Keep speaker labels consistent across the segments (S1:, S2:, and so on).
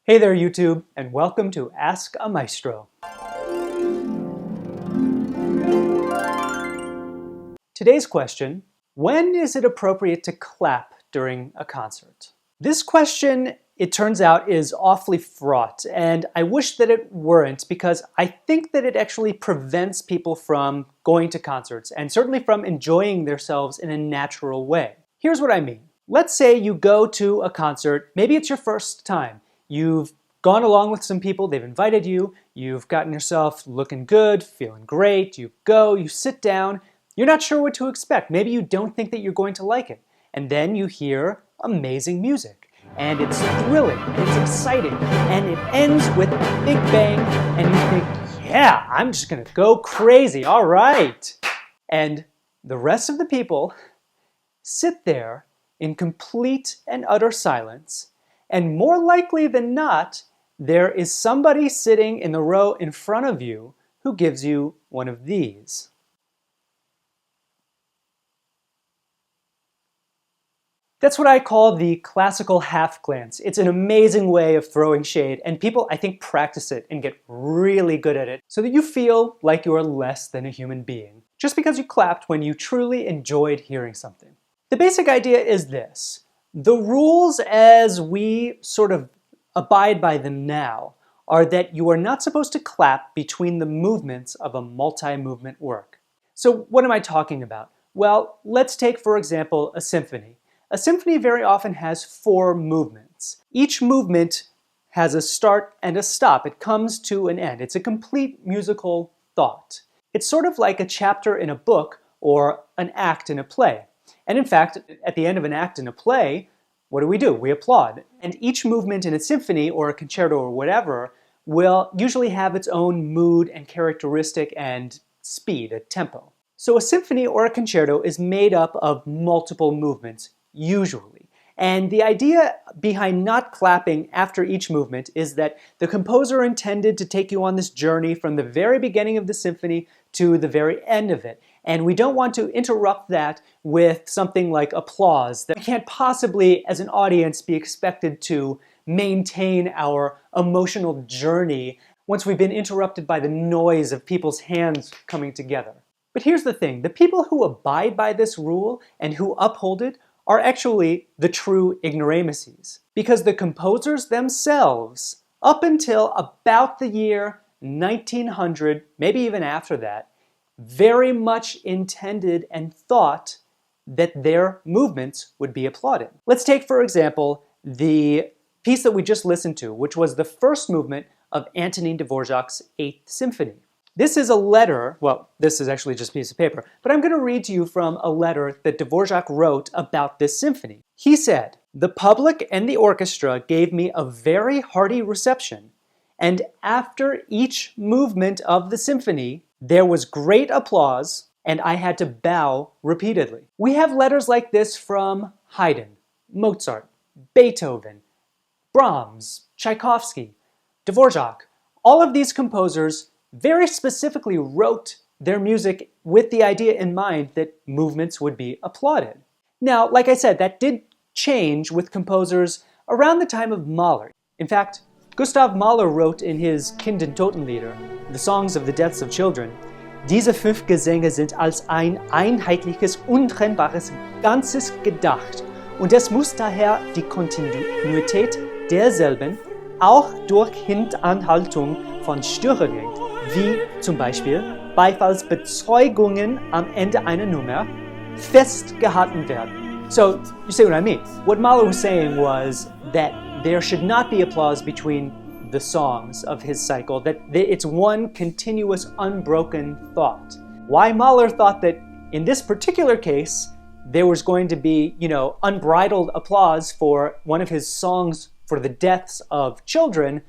S1: Hey there, YouTube, and welcome to Ask a Maestro. Today's question: when is it appropriate to clap during a concert? This question, it turns out, is awfully fraught, and I wish that it weren't, because I think that it actually prevents people from going to concerts and certainly from enjoying themselves in a natural way. Here's what I mean. Let's say you go to a concert, maybe it's your first time. You've gone along with some people, they've invited you, you've gotten yourself looking good, feeling great, you go, you sit down, you're not sure what to expect. Maybe you don't think that you're going to like it. And then you hear amazing music. And it's thrilling, it's exciting, and it ends with a big bang, and you think, yeah, I'm just gonna go crazy, all right. And the rest of the people sit there in complete and utter silence, and more likely than not, there is somebody sitting in the row in front of you who gives you one of these. That's what I call the classical half glance. It's an amazing way of throwing shade, and people, I think, practice it and get really good at it so that you feel like you are less than a human being, just because you clapped when you truly enjoyed hearing something. The basic idea is this: the rules as we sort of abide by them now are that you are not supposed to clap between the movements of a multi-movement work. So what am I talking about? Well, let's take, for example, a symphony. A symphony very often has 4 movements. Each movement has a start and a stop. It comes to an end. It's a complete musical thought. It's sort of like a chapter in a book or an act in a play. And in fact, at the end of an act in a play, what do? We applaud. And each movement in a symphony or a concerto or whatever will usually have its own mood and characteristic and speed, a tempo. So a symphony or a concerto is made up of multiple movements, usually. And the idea behind not clapping after each movement is that the composer intended to take you on this journey from the very beginning of the symphony to the very end of it. And we don't want to interrupt that with something like applause. That we can't possibly, as an audience, be expected to maintain our emotional journey once we've been interrupted by the noise of people's hands coming together. But here's the thing: the people who abide by this rule and who uphold it are actually the true ignoramuses. Because the composers themselves, up until about the year 1900, maybe even after that, very much intended and thought that their movements would be applauded. Let's take, for example, the piece that we just listened to, which was the first movement of Antonin Dvorak's 8th Symphony. This is a letter, well, this is actually just a piece of paper, but I'm going to read to you from a letter that Dvorak wrote about this symphony. He said, "The public and the orchestra gave me a very hearty reception, and after each movement of the symphony, there was great applause, and I had to bow repeatedly." We have letters like this from Haydn, Mozart, Beethoven, Brahms, Tchaikovsky, Dvorak. All of these composers very specifically wrote their music with the idea in mind that movements would be applauded. Now, like I said, that did change with composers around the time of Mahler. In fact, Gustav Mahler wrote in his Kind- und Totenlieder, the songs of the deaths of children, "Diese 5 Gesänge sind als ein einheitliches, untrennbares Ganzes gedacht, und es muss daher die Kontinuität derselben auch durch Hintanhaltung von Störungen, wie zum Beispiel Beifallsbezeugungen am Ende einer Nummer, festgehalten werden." So, you see what I mean. What Mahler was saying was that there should not be applause between the songs of his cycle, that it's one continuous, unbroken thought. Why Mahler thought that in this particular case, there was going to be, unbridled applause for one of his songs for the deaths of children,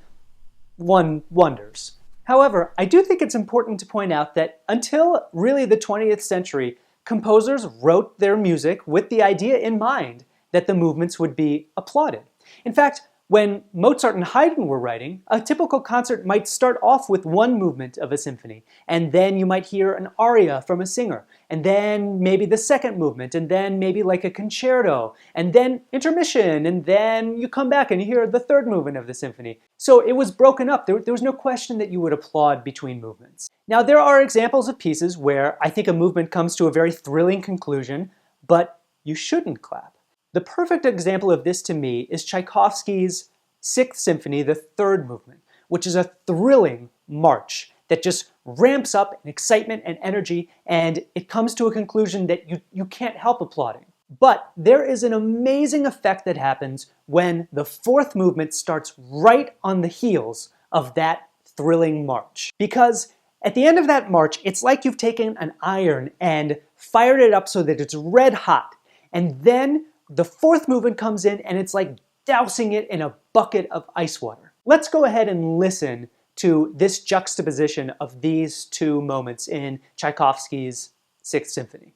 S1: one wonders. However, I do think it's important to point out that until really the 20th century, composers wrote their music with the idea in mind that the movements would be applauded. In fact, When Mozart and Haydn were writing, a typical concert might start off with one movement of a symphony, and then you might hear an aria from a singer, and then maybe the second movement, and then maybe like a concerto, and then intermission, and then you come back and you hear the third movement of the symphony. So it was broken up. There was no question that you would applaud between movements. Now, there are examples of pieces where I think a movement comes to a very thrilling conclusion, but you shouldn't clap. The perfect example of this to me is Tchaikovsky's Sixth Symphony, the third movement, which is a thrilling march that just ramps up in excitement and energy, and it comes to a conclusion that you can't help applauding. But there is an amazing effect that happens when the fourth movement starts right on the heels of that thrilling march. Because at the end of that march, it's like you've taken an iron and fired it up so that it's red hot, and then the fourth movement comes in and it's like dousing it in a bucket of ice water. Let's go ahead and listen to this juxtaposition of these two moments in Tchaikovsky's Sixth Symphony.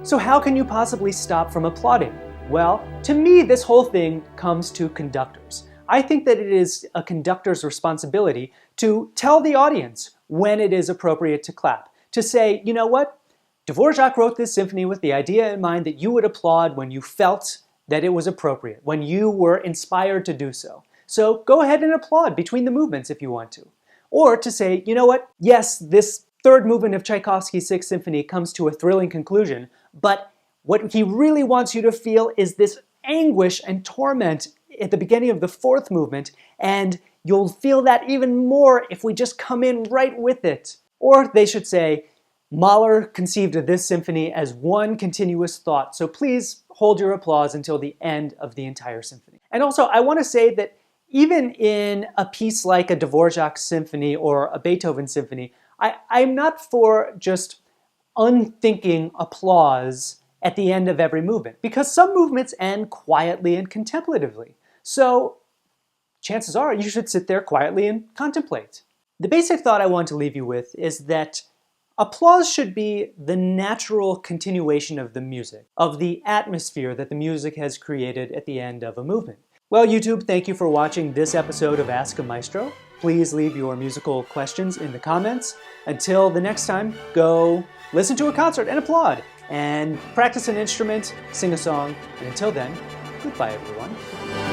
S1: So how can you possibly stop from applauding? Well, to me, this whole thing comes to conductors. I think that it is a conductor's responsibility to tell the audience when it is appropriate to clap. To say, you know what? Dvorak wrote this symphony with the idea in mind that you would applaud when you felt that it was appropriate, when you were inspired to do so. So go ahead and applaud between the movements if you want to. Or to say, you know what? Yes, this third movement of Tchaikovsky's Sixth Symphony comes to a thrilling conclusion, but what he really wants you to feel is this anguish and torment at the beginning of the fourth movement, and you'll feel that even more if we just come in right with it. Or they should say, Mahler conceived of this symphony as one continuous thought, so please hold your applause until the end of the entire symphony. And also, I want to say that even in a piece like a Dvorak symphony or a Beethoven symphony, I'm not for just unthinking applause at the end of every movement, because some movements end quietly and contemplatively. So chances are you should sit there quietly and contemplate. The basic thought I want to leave you with is that applause should be the natural continuation of the music, of the atmosphere that the music has created at the end of a movement. Well, YouTube, thank you for watching this episode of Ask a Maestro. Please leave your musical questions in the comments. Until the next time, go listen to a concert and applaud, and practice an instrument, sing a song, and until then, goodbye everyone.